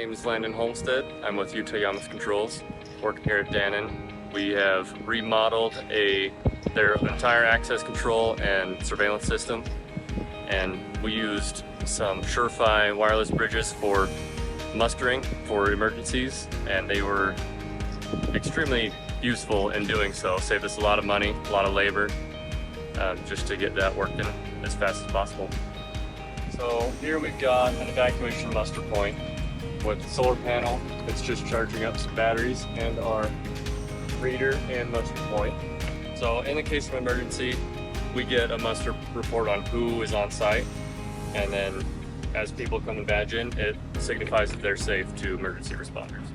name is Landon Homestead. I'm with Utah Yamas Controls, working here at Dannon. We have remodeled their entire access control and surveillance system, and we used some Surefire wireless bridges for mustering for emergencies, and they were extremely useful in doing so. Saved us a lot of money, a lot of labor, just to get that working as fast as possible. So here we've got an evacuation muster point with a solar panel. It's just charging up some batteries and our reader and muster point. So in the case of emergency, we get a muster report on who is on site, and then as people come and badge in, it signifies that they're safe to emergency responders.